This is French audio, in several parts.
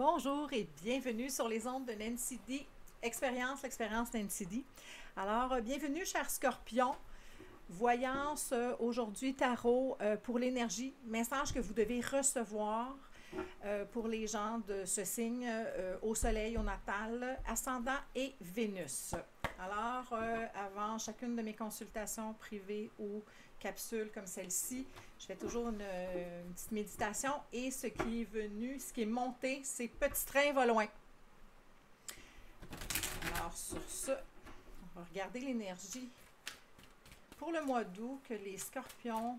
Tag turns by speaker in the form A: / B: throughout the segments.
A: Bonjour et bienvenue sur les ondes de Nancy D. L'expérience Nancy D. Alors, bienvenue, chers scorpions. Voyance aujourd'hui, tarot pour l'énergie. Message que vous devez recevoir pour les gens de ce signe au soleil, au natal, ascendant et Vénus. Alors, avant chacune de mes consultations privées ou capsules comme celle-ci, je fais toujours une petite méditation et ce qui est venu, ce qui est monté, c'est Petit train va loin. Alors, sur ce, on va regarder l'énergie pour le mois d'août que les scorpions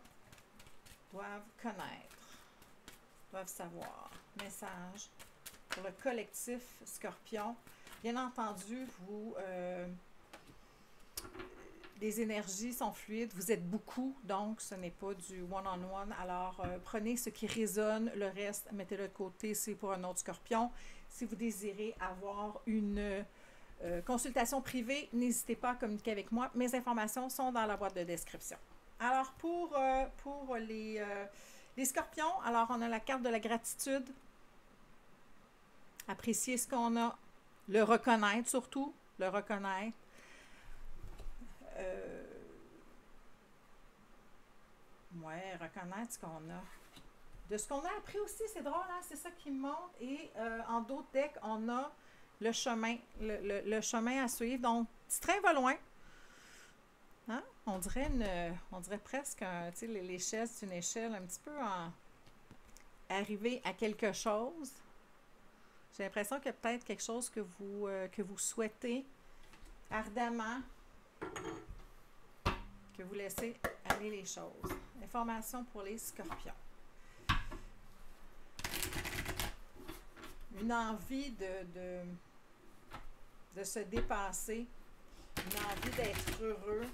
A: doivent connaître, doivent savoir. Message pour le collectif scorpion. Bien entendu, les énergies sont fluides, vous êtes beaucoup, donc ce n'est pas du one-on-one. Alors, prenez ce qui résonne, le reste, mettez-le de côté, c'est pour un autre scorpion. Si vous désirez avoir une consultation privée, n'hésitez pas à communiquer avec moi. Mes informations sont dans la boîte de description. Alors, pour les scorpions, alors on a la carte de la gratitude. Apprécier ce qu'on a, le reconnaître surtout, le reconnaître. Ouais, reconnaître ce qu'on a. De ce qu'on a appris aussi, c'est drôle, hein? C'est ça qui me montre. Et en d'autres decks, on a le chemin, le chemin à suivre. Donc, petit train va loin. Hein? On dirait presque, l'échelle, c'est une échelle un petit peu en arriver à quelque chose. J'ai l'impression qu'il y a peut-être quelque chose que vous souhaitez ardemment, que vous laissez aller les choses. Information pour les scorpions. Une envie de se dépasser, une envie d'être heureux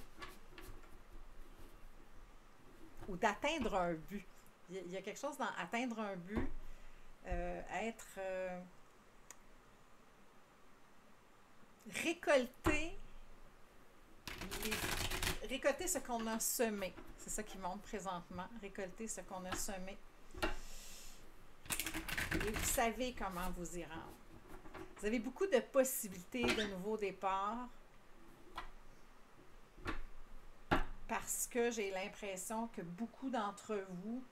A: ou d'atteindre un but. Il y a quelque chose dans atteindre un but, récolter ce qu'on a semé. C'est ça qui montre présentement. Récolter ce qu'on a semé. Et vous savez comment vous y rendre. Vous avez beaucoup de possibilités de nouveaux départs. Parce que j'ai l'impression que beaucoup d'entre vous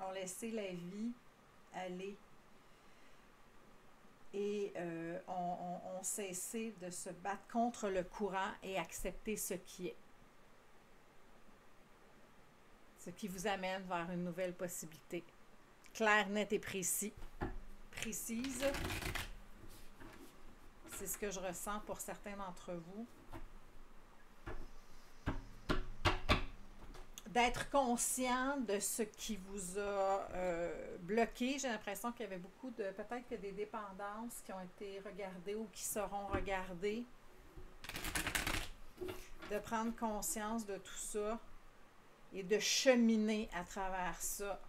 A: ont laissé la vie aller et ont cessé de se battre contre le courant et accepter ce qui est. Ce qui vous amène vers une nouvelle possibilité. Clair, net et précis. Précise. C'est ce que je ressens pour certains d'entre vous. D'être conscient de ce qui vous a bloqué. J'ai l'impression qu'il y avait beaucoup de... Peut-être que des dépendances qui ont été regardées ou qui seront regardées. De prendre conscience de tout ça et de cheminer à travers ça.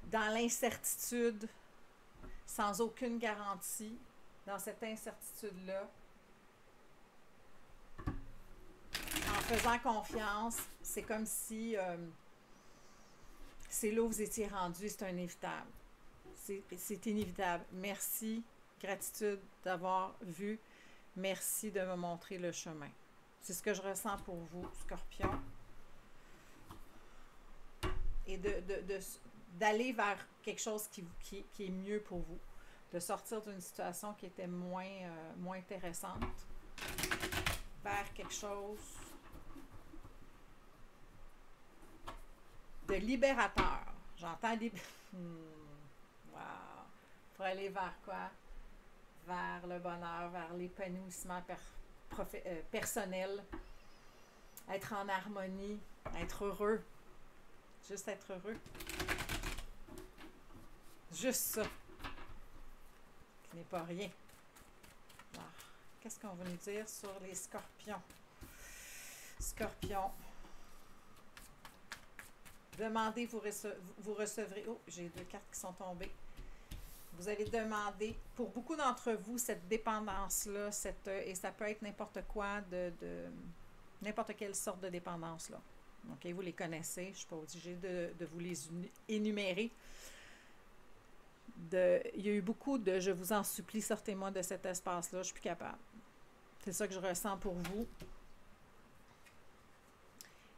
A: Dans l'incertitude, sans aucune garantie, dans cette incertitude-là, en faisant confiance, c'est comme si c'est là où vous étiez rendu, c'est inévitable. C'est inévitable. Merci, gratitude d'avoir vu. Merci de me montrer le chemin. C'est ce que je ressens pour vous, Scorpion. Et d'aller vers quelque chose qui est mieux pour vous. De sortir d'une situation qui était moins intéressante vers quelque chose de libérateur. J'entends wow. Pour aller vers quoi? Vers le bonheur, vers l'épanouissement personnel. Être en harmonie, être heureux. Juste être heureux. Juste ça. Ce n'est pas rien. Alors, qu'est-ce qu'on va nous dire sur les scorpions? Scorpions. Demandez, vous recevrez. Oh, j'ai deux cartes qui sont tombées. Vous avez demandé, pour beaucoup d'entre vous, cette dépendance-là, et ça peut être n'importe quoi, n'importe quelle sorte de dépendance-là. OK, vous les connaissez, je ne suis pas obligée de vous les énumérer. il y a eu beaucoup de je vous en supplie, sortez-moi de cet espace-là, je suis plus capable. C'est ça que je ressens pour vous.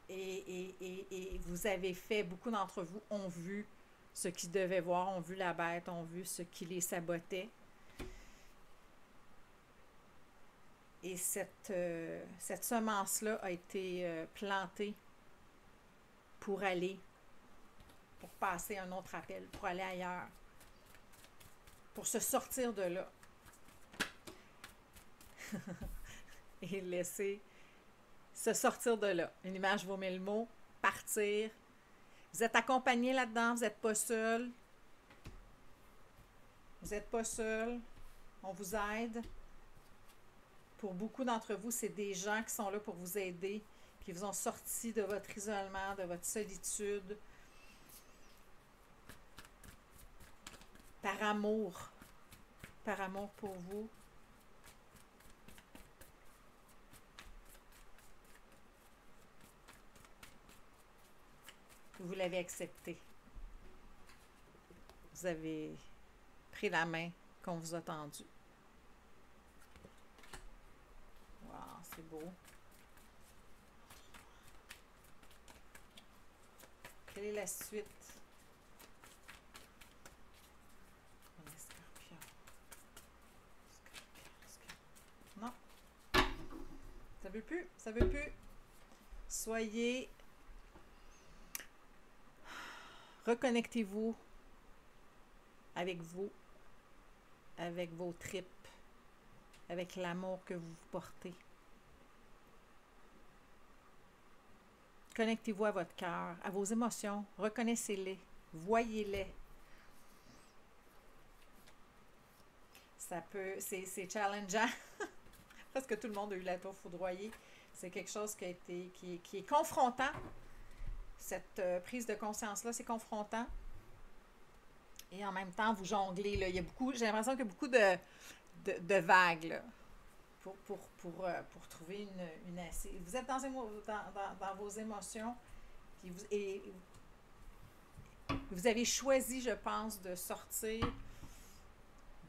A: Et vous avez fait, beaucoup d'entre vous ont vu ce qu'ils devaient voir, ont vu la bête, ont vu ce qui les sabotait. Et cette semence-là a été plantée pour passer un autre appel, pour aller ailleurs, pour se sortir de là. Et laisser se sortir de là. Une image vaut mille mots. Partir. Vous êtes accompagné là-dedans, vous n'êtes pas seul. Vous n'êtes pas seul. On vous aide. Pour beaucoup d'entre vous, c'est des gens qui sont là pour vous aider, qui vous ont sorti de votre isolement, de votre solitude. Par amour. Par amour pour vous. Vous l'avez accepté. Vous avez pris la main qu'on vous a tendue. Wow, c'est beau. Quelle est la suite? Les scorpions. Non. Ça veut plus. Ça veut plus. Soyez... Reconnectez-vous avec vous, avec vos tripes, avec l'amour que vous portez. Connectez-vous à votre cœur, à vos émotions, reconnaissez-les, voyez-les. C'est challengeant. Presque tout le monde a eu la tour foudroyée. C'est quelque chose qui est confrontant. Cette prise de conscience-là, c'est confrontant. Et en même temps, vous jonglez. Là. Il y a beaucoup, j'ai l'impression qu'il y a beaucoup de vagues là, pour trouver une assise. Vous êtes dans vos émotions et vous avez choisi, je pense, de sortir,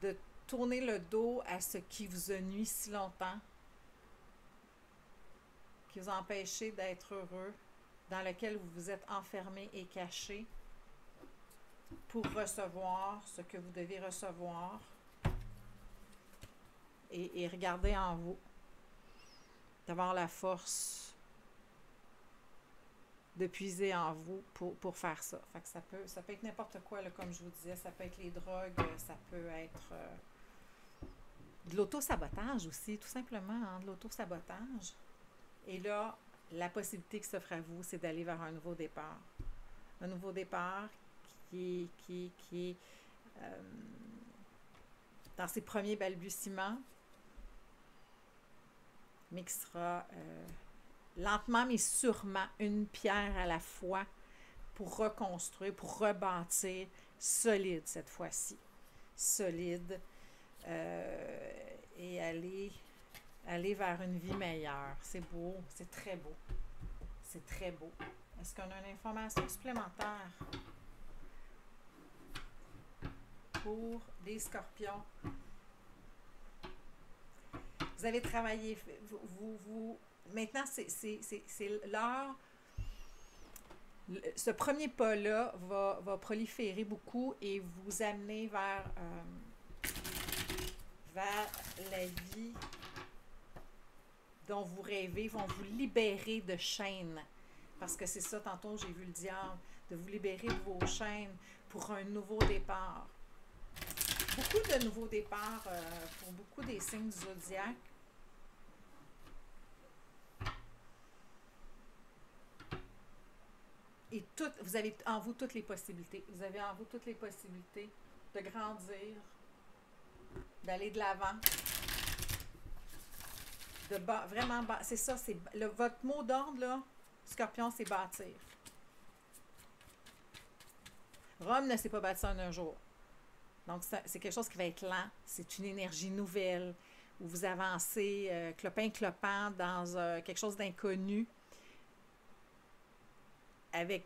A: de tourner le dos à ce qui vous a nui si longtemps, qui vous a empêché d'être heureux, dans lequel vous vous êtes enfermé et caché pour recevoir ce que vous devez recevoir et regarder en vous, d'avoir la force de puiser en vous pour faire ça. Fait que ça peut être n'importe quoi, là, comme je vous disais, ça peut être les drogues, ça peut être de l'auto-sabotage aussi, tout simplement, hein, de l'auto-sabotage. Et là, la possibilité qui s'offre à vous, c'est d'aller vers un nouveau départ. Un nouveau départ qui est dans ses premiers balbutiements, mais qui sera lentement mais sûrement une pierre à la fois pour reconstruire, pour rebâtir solide cette fois-ci. Solide et aller vers une vie meilleure. C'est beau, c'est très beau. C'est très beau. Est-ce qu'on a une information supplémentaire pour les scorpions? Vous avez travaillé, maintenant, c'est l'heure. Ce premier pas-là va proliférer beaucoup et vous amener vers la vie dont vous rêvez, vont vous libérer de chaînes. Parce que c'est ça, tantôt, j'ai vu le diable, de vous libérer de vos chaînes pour un nouveau départ. Beaucoup de nouveaux départs pour beaucoup des signes du zodiaque. Et vous avez en vous toutes les possibilités. Vous avez en vous toutes les possibilités de grandir, d'aller de l'avant. Vraiment, c'est ça, votre mot d'ordre, là, Scorpion, c'est bâtir. Rome ne s'est pas bâti en un jour. Donc, c'est quelque chose qui va être lent. C'est une énergie nouvelle où vous avancez clopin-clopant dans quelque chose d'inconnu avec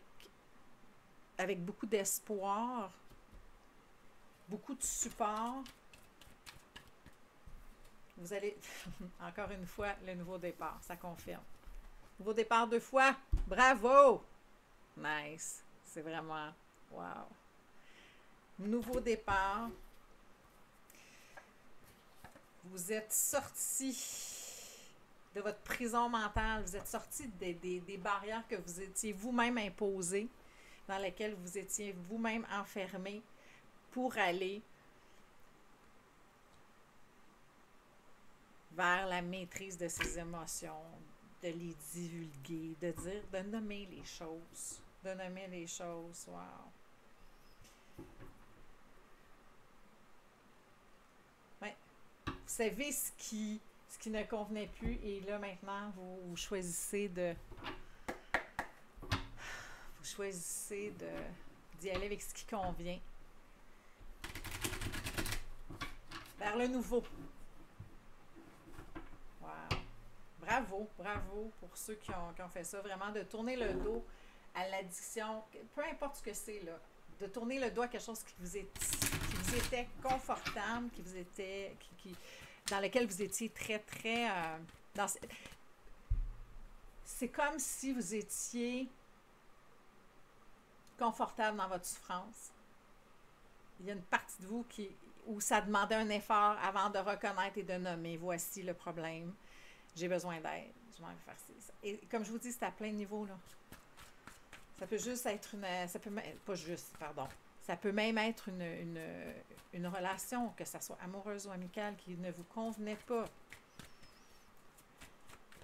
A: beaucoup d'espoir beaucoup de support. Vous allez, encore une fois, le nouveau départ, ça confirme. Nouveau départ 2 fois, bravo! Nice, c'est vraiment, wow! Nouveau départ. Vous êtes sorti de votre prison mentale, vous êtes sorti des barrières que vous étiez vous-même imposées, dans lesquelles vous étiez vous-même enfermé pour aller vers la maîtrise de ses émotions, de les divulguer, de dire, de nommer les choses. De nommer les choses. Wow! Ouais. Vous savez ce qui ne convenait plus et là maintenant, vous choisissez d'y aller avec ce qui convient. Vers le nouveau. Wow! Bravo, bravo pour ceux qui ont fait ça. Vraiment, de tourner le dos à l'addiction, peu importe ce que c'est, là. De tourner le dos à quelque chose qui vous était confortable, dans lequel vous étiez très, très... c'est comme si vous étiez confortable dans votre souffrance. Il y a une partie de vous où ça demandait un effort avant de reconnaître et de nommer. Voici le problème. J'ai besoin d'aide. Je m'en vais faire ça. Et comme je vous dis, c'est à plein de niveaux, là. Ça peut juste être ça peut même être une relation, que ça soit amoureuse ou amicale, qui ne vous convenait pas.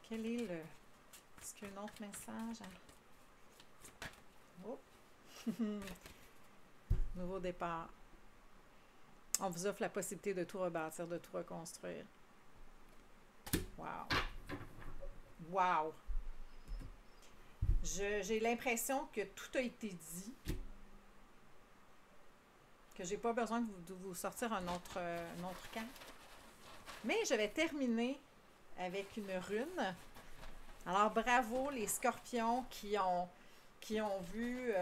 A: Quel est le... Est-ce qu'il y a un autre message? Oh! Nouveau départ. On vous offre la possibilité de tout rebâtir, de tout reconstruire. Wow! Wow! J'ai l'impression que tout a été dit, que j'ai pas besoin de vous sortir un autre camp. Mais je vais terminer avec une rune. Alors, bravo les scorpions qui ont vu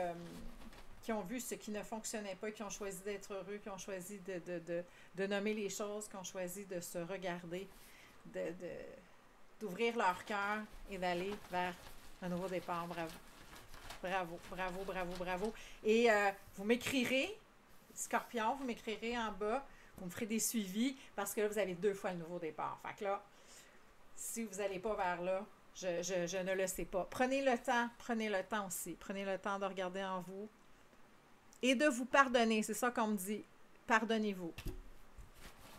A: ce qui ne fonctionnait pas, qui ont choisi d'être heureux, qui ont choisi de nommer les choses, qui ont choisi de se regarder, d'ouvrir leur cœur et d'aller vers un nouveau départ. Bravo. Bravo, bravo, bravo, bravo. Et vous m'écrirez, Scorpion, vous m'écrirez en bas, vous me ferez des suivis parce que là, vous avez 2 fois le nouveau départ. Fait que là, si vous n'allez pas vers là, je ne le sais pas. Prenez le temps aussi. Prenez le temps de regarder en vous et de vous pardonner. C'est ça qu'on me dit. Pardonnez-vous.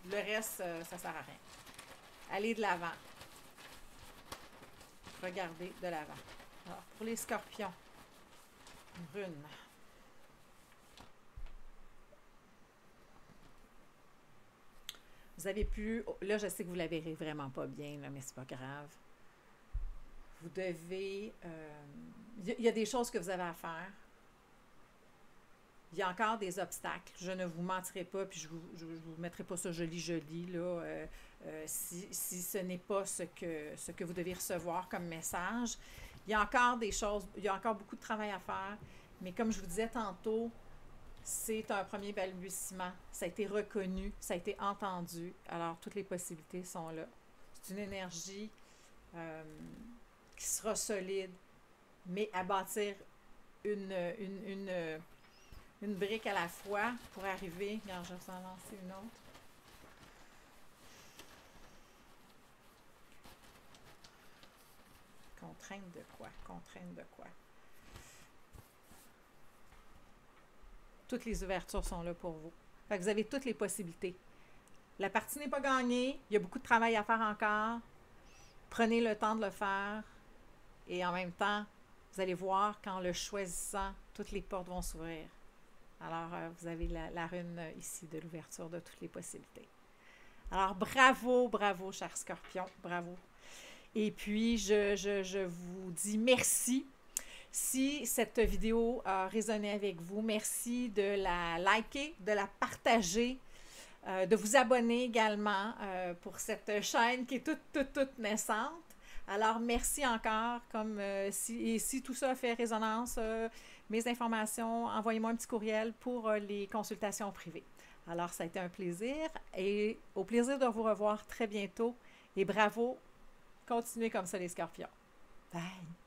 A: Le reste, ça ne sert à rien. Allez de l'avant. Regardez de l'avant. Alors, pour les scorpions, une rune. Vous avez pu... Là, je sais que vous la verrez vraiment pas bien, là, mais c'est pas grave. Vous devez... Il y a des choses que vous avez à faire. Il y a encore des obstacles. Je ne vous mentirai pas, puis je vous mettrai pas ça joli, là, si ce n'est pas ce que vous devez recevoir comme message. Il y a encore des choses, il y a encore beaucoup de travail à faire, mais comme je vous disais tantôt, c'est un premier balbutiement. Ça a été reconnu, ça a été entendu. Alors, toutes les possibilités sont là. C'est une énergie qui sera solide, mais à bâtir une brique à la fois pour arriver. Regarde, je vais en lancer une autre. Contrainte de quoi? Contrainte de quoi? Toutes les ouvertures sont là pour vous. Fait que vous avez toutes les possibilités. La partie n'est pas gagnée. Il y a beaucoup de travail à faire encore. Prenez le temps de le faire. Et en même temps, vous allez voir qu'en le choisissant, toutes les portes vont s'ouvrir. Alors, vous avez la rune ici de l'ouverture de toutes les possibilités. Alors, bravo, bravo, chers scorpions. Bravo. Et puis, je vous dis merci. Si cette vidéo a résonné avec vous, merci de la liker, de la partager, de vous abonner également pour cette chaîne qui est toute naissante. Alors, merci encore. Si tout ça a fait résonance, mes informations, envoyez-moi un petit courriel pour les consultations privées. Alors, ça a été un plaisir et au plaisir de vous revoir très bientôt. Et bravo, continuez comme ça les scorpions. Bye!